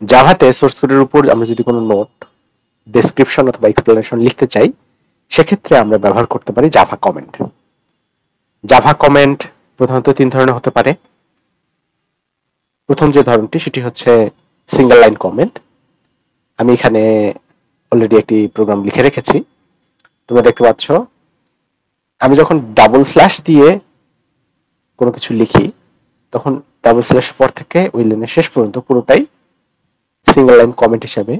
জাভাতে সোর্স কোডের উপর আমরা যদি কোনো নোট, ডেসক্রিপশন অথবা এক্সপ্লেনেশন লিখতে চাই, সেক্ষেত্রে আমরা ব্যবহার করতে পারি জাভা কমেন্ট। জাভা কমেন্ট প্রধানত 3 ধরনের হতে পারে। প্রথম যে ধরনটি সেটি হচ্ছে সিঙ্গেল লাইন কমেন্ট। আমি এখানে অলরেডি একটি প্রোগ্রাম লিখে রেখেছি, তোমরা দেখতে পাচ্ছ। আমি যখন ডাবল স্ল্যাশ দিয়ে কোনো কিছু লিখি, তখন ডাবল স্ল্যাশের পর থেকে ওই লাইনের শেষ পর্যন্ত পুরোটাই সিঙ্গেল লাইন কমেন্ট হিসেবে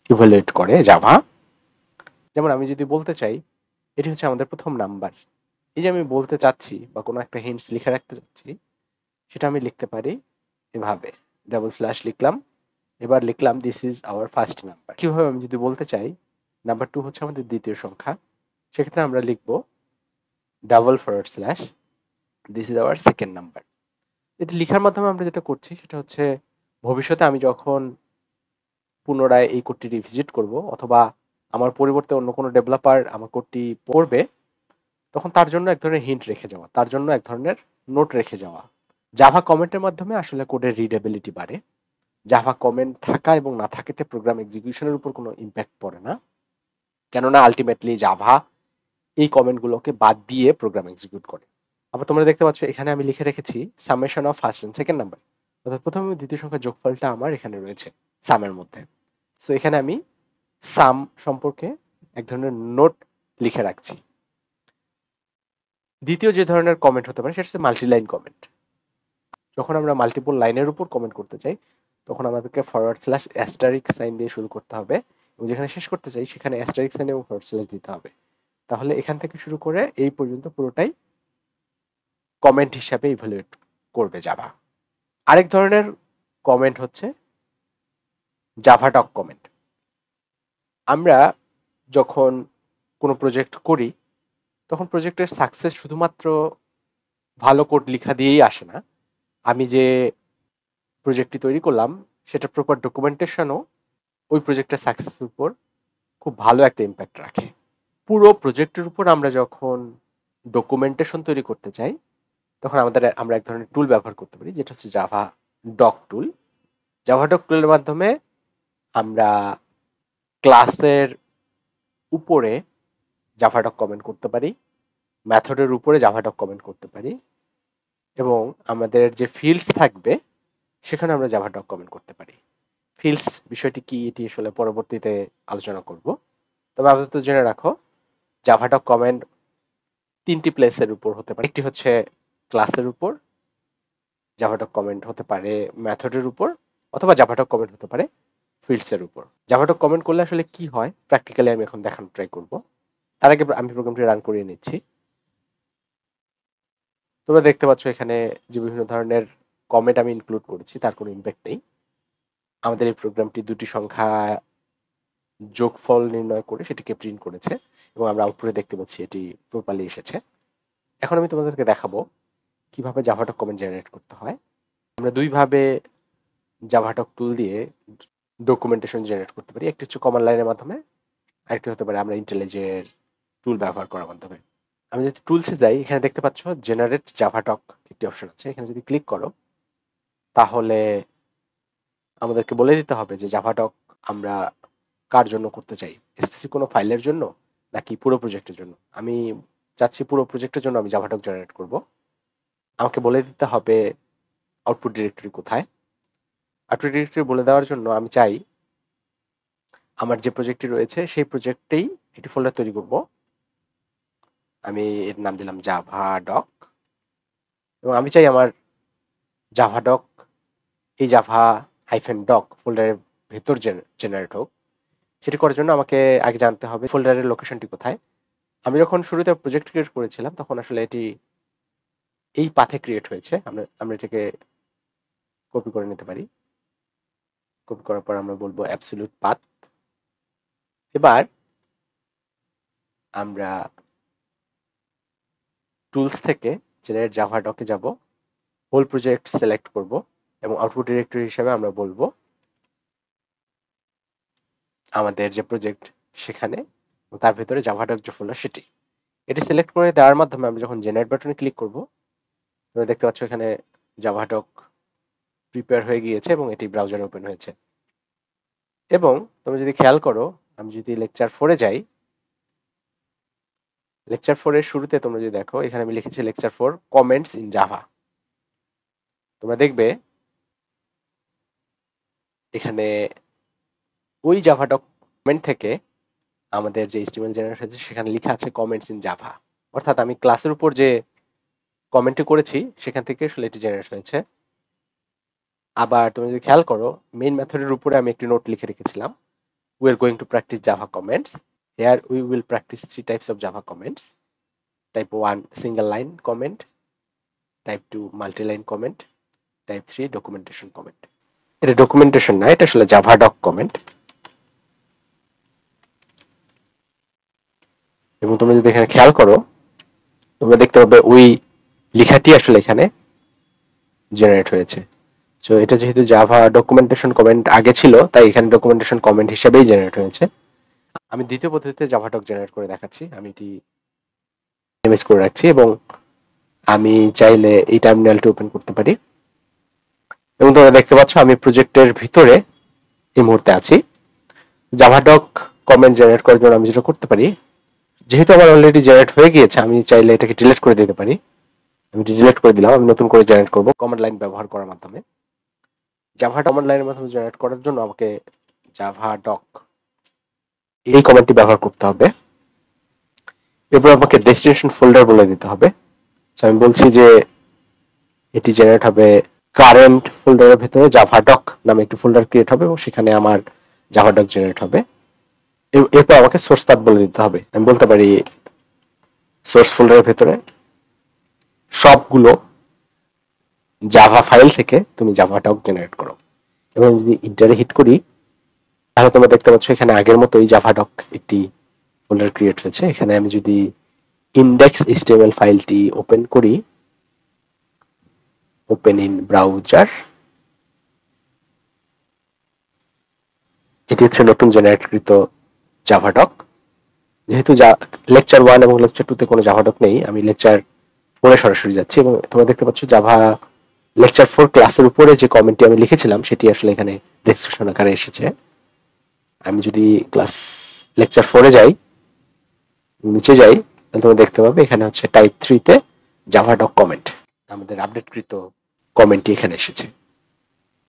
ইভালুয়েট করে জাভা। যেমন আমি যদি বলতে চাই এটি হচ্ছে আমাদের প্রথম নাম্বার, এই যে আমি বলতে চাচ্ছি বা কোনো একটা হিন্টস লিখে রাখতে চাচ্ছি, সেটা আমি লিখতে পারি এভাবে, ডাবল স্ল্যাশ লিখলাম, এবার লিখলাম this is our first number. কিভাবে আমি যদি বলতে চাই নাম্বার 2 হচ্ছে আমাদের দ্বিতীয় সংখ্যা, সেক্ষেত্রে আমরা লিখব double forward slash this is our second number. এটি লেখার মাধ্যমে আমরা যেটা করছি সেটা হচ্ছে ভবিষ্যতে আমি যখন পুনরায় এই কোডটি রিভিজিট করব অথবা আমার পরিবর্তে অন্য কোনো ডেভেলপার আমার কোডটি পড়বে, তখন তার জন্য এক ধরনের হিন্ট রেখে যাওয়া, তার জন্য এক ধরনের নোট রেখে যাওয়া। জাভা কমেন্টের মাধ্যমে আসলে কোডের রিডেবিলিটি বাড়ে। জাভা কমেন্ট থাকা এবং না থাকাতে প্রোগ্রাম এক্সিকিউশনের উপর কোনো ইম্প্যাক্ট পড়ে না, কেননা আলটিমেটলি জাভা এই কমেন্টগুলোকে বাদ দিয়ে প্রোগ্রাম এক্সিকিউট করে। আবার তোমরা দেখতে পাচ্ছ এখানে আমি লিখে রেখেছি summation of first and second number, অর্থাৎ প্রথম এবং দ্বিতীয় সংখ্যার যোগফলটা আমার এখানে রয়েছে সামের মধ্যে। সো এখানে আমি সাম সম্পর্কে এক ধরনের নোট লিখে রাখছি। দ্বিতীয় যে ধরনের কমেন্ট হতে পারে সেটা হচ্ছে মাল্টি লাইন কমেন্ট। যখন আমরা মাল্টিপল লাইনের উপর কমেন্ট করতে চাই, তখন আমাদেরকে ফরওয়ার্ড স্ল্যাশ অ্যাস্টারিক সাইন দিয়ে শুরু করতে হবে, এবং যেখানে শেষ করতে চাই সেখানে অ্যাস্টারিক সাইন এবং ফরওয়ার্ড স্ল্যাশ দিতে হবে। তাহলে এখান থেকে শুরু করে এই পর্যন্ত পুরোটাই কমেন্ট হিসাবে ইভ্যালুয়েট করবে জাভা। আরেক ধরনের কমেন্ট হচ্ছে জাভা ডক কমেন্ট। আমরা যখন কোনো প্রজেক্ট করি, তখন প্রজেক্টের সাকসেস শুধুমাত্র ভালো কোড লেখা দিয়েই আসে না। আমি যে প্রজেক্টটি তৈরি করলাম সেটা প্রপার ডকুমেন্টেশনও ওই প্রজেক্টের সাকসেসের উপর খুব ভালো একটা ইম্প্যাক্ট রাখে। পুরো প্রজেক্টের উপর আমরা যখন ডকুমেন্টেশন তৈরি করতে চাই, তখন আমরা এক ধরনের টুল ব্যবহার করতে পারি, যেটা হচ্ছে জাভা ডক টুল। জাভা ডক টুলের মাধ্যমে আমরা ক্লাসের উপরে জাভা ডক কমেন্ট করতে পারি, মেথডের উপরে জাভা ডক কমেন্ট করতে পারি, এবং আমাদের যে ফিল্ডস থাকবে সেখানে আমরা জাভা ডক কমেন্ট করতে পারি। ফিল্ডস বিষয়টি কি এটি আসলে পরবর্তীতে আলোচনা করব, তবে আপাতত জেনে রাখো জাভা ডক কমেন্ট 3টি প্লেসের উপর হতে পারে। একটি হচ্ছে ক্লাসের উপর, জাভা ডক কমেন্ট হতে পারে মেথডের উপর, অথবা জাভা ডক কমেন্ট হতে পারে ফিল্ডস এর উপর। জাভা ডক কমেন্ট করলে আসলে কি হয় প্র্যাকটিক্যালি আমি এখন দেখানোর ট্রাই করব। তার আগে আমি প্রোগ্রামটি রান করিয়ে নিচ্ছি। তোমরা দেখতে পাচ্ছ এখানে যে বিভিন্ন ধরনের কমেন্ট আমি ইনক্লুড করেছি তার কোনো ইম্প্যাক্ট নেই। আমাদের এই প্রোগ্রামটি দুটি সংখ্যা যোগফল নির্ণয় করে সেটিকে প্রিন্ট করেছে, এবং আমরা আউটপুটে দেখতে পাচ্ছি এটি প্রপারলি এসেছে। এখন আমি তোমাদেরকে দেখাবো কিভাবে জাভাটক কমেন্ট জেনারেট করতে হয়। আমরা দুইভাবে জাভাটক টুল দিয়ে ডকুমেন্টেশন জেনারেট করতে পারি। একটি হচ্ছে কমান্ড লাইনের মাধ্যমে, আরেকটি হতে পারে আমরা ইন্টেলিজের টুল ব্যবহার করার মাধ্যমে। আমি যদি টুলসে যাই, এখানে দেখতে পাচ্ছ জেনারেট জাভাটক একটি অপশন আছে। এখানে যদি ক্লিক করো, তাহলে আমাদেরকে বলে দিতে হবে যে জাভাটক আমরা কার জন্য করতে চাই, স্পেসিফিক কোনো ফাইলের জন্য নাকি পুরো প্রজেক্টের জন্য। আমি চাচ্ছি পুরো প্রজেক্টের জন্য আমি জাভাটক জেনারেট করব। আমাকে বলে দিতে হবে আউটপুট ডিরেক্টরি কোথায়। আউটপুট ডিরেক্টরি বলে দেওয়ার জন্য আমি চাই আমার যে প্রজেক্টটি রয়েছে সেই প্রজেক্টেই একটি ফোল্ডার তৈরি করব। আমি এর নাম দিলাম জাভা ডক, এবং আমি চাই আমার জাভা ডক এই জাভা হাইফেন ডক ফোল্ডারের ভেতর জেনারেট হোক। সেটি করার জন্য আমাকে আগে জানতে হবে ফোল্ডারের লোকেশনটি কোথায়। আমি যখন শুরুতে প্রজেক্ট ক্রিয়েট করেছিলাম তখন আসলে এটি এই পাথে ক্রিয়েট হয়েছে। আমরা এটাকে কপি করে নিতে পারি। কপি করার পর আমরা বলবো অ্যাবসলিউট পাথ। এবার আমরা টুলস থেকে জেনারেট জাভা ডকে যাব, হোল প্রজেক্ট সিলেক্ট করব, এবং আউটপুট ডিরেক্টরি হিসেবে আমরা বলবো আমাদের যে প্রজেক্ট সেখানে, তার ভেতরে জাভা ডক যে ফোল্ডার সেটি। এটি সিলেক্ট করে দেওয়ার মাধ্যমে আমরা যখন জেনারেট বাটনে ক্লিক করব, তোমরা দেখতে পাচ্ছ এখানে জাভা ডক প্রিপেয়ার হয়ে গিয়েছে এবং এটি ব্রাউজারে ওপেন হয়েছে। এবং তুমি যদি খেয়াল করো, আমি যদি লেকচার 4-এ যাই, লেকচার 4 এর শুরুতে তোমরা যদি দেখো, এখানে আমি লিখেছি লেকচার 4 কমেন্টস ইন জাভা। তোমরা দেখবে এখানে ওই জাভা ডকুমেন্ট থেকে আমাদের যে HTML জেনারেট হয়েছে সেখানে লেখা আছে কমেন্টস ইন জাভা। অর্থাৎ আমি ক্লাসের উপর যে কমেন্টটি করেছি সেখান থেকে আসলে এটি জেনারেট হয়েছে। আবার তুমি যদি খেয়াল করো, মেইন মেথডের উপরে আমি একটি নোট লিখে রেখেছিলাম, we are going to practice Java comments. Here we will practice 3 types of Java comments. Type 1 single line comment, type 2 multi-line comment, type 3 documentation comment. এটা ডকুমেন্টেশন না, এটা আসলে জাভা ডক কমেন্ট। এবং তুমি যদি এখানে খেয়াল করো, তোমরা দেখতে পাবে ওই লেখাটি আসলে এখানে জেনারেট হয়েছে। সো এটা যেহেতু জাভা ডকুমেন্টেশন কমেন্ট আগে ছিল, তাই এখানে ডকুমেন্টেশন কমেন্ট হিসেবেই জেনারেট হয়েছে। আমি দ্বিতীয় পদ্ধতিতে জাভা ডক জেনারেট করে দেখাচ্ছি। আমি এটি ইমেজ করে রাখছি এবং আমি চাইলে এই টার্মিনালটি ওপেন করতে পারি এবং তোমরা দেখতে পাচ্ছ আমি প্রজেক্টের ভিতরে এই মুহূর্তে আছি। জাভা ডক কমেন্ট জেনারেট করার জন্য আমি যেটা করতে পারি, যেহেতু আমার অলরেডি জেনারেট হয়ে গিয়েছে, আমি চাইলে এটাকে ডিলিট করে দিতে পারি। আমি ডিলিট করে দিলাম, আমি নতুন করে জেনারেট করব কমান্ড লাইন ব্যবহার করার মাধ্যমে। জাভা কমান্ড লাইনের মাধ্যমে জেনারেট করার জন্য আমাকে জাভা ডক এই কমান্ডটি ব্যবহার করতে হবে। এরপর আমাকে ডেস্টিনেশন ফোল্ডার বলে দিতে হবে। আমি বলছি যে এটি জেনারেট হবে কারেন্ট ফোল্ডারের ভিতরে জাভা ডক নামে একটি ফোল্ডার ক্রিয়েট হবে এবং সেখানে আমার জাভা ডক জেনারেট হবে। এরপর আমাকে সোর্স পাথ বলে দিতে হবে। আমি বলতে পারি সোর্স ফোল্ডারের ভিতরে সবগুলো জাভা ফাইল থেকে তুমি জাভা ডক জেনারেট করো এবং যদি ইন্টারে হিট করি, তাহলে তোমরা দেখতে পাচ্ছ এখানে আগের মতোই জাভা ডক একটি ফোল্ডার ক্রিয়েট হয়েছে। এখানে আমি যদি ইন্ডেক্স HTML ফাইলটি ওপেন করি, ওপেন ইন ব্রাউজার, এটি হচ্ছে নতুন জেনারেটকৃত জাভা ডক। যেহেতু লেকচার 1 এবং লেকচার 2 তে কোনো জাভা ডক নেই, আমি লেকচার 4 এ সরাসরি যাচ্ছি এবং তোমরা দেখতে পাচ্ছ জাভা লেকচার 4 ক্লাসের উপরে যে কমেন্টটি আমি লিখেছিলাম সেটি আসলে এখানে ডেসক্রিপশন আকারে এসেছে। আমি যদি ক্লাস লেকচার 4 এ যাই, নিচে যাই, তাহলে তোমরা দেখতে পাবে এখানে হচ্ছে টাইপ 3 তে জাভা ডক কমেন্ট, আমাদের আপডেটকৃত কমেন্টটি এখানে এসেছে।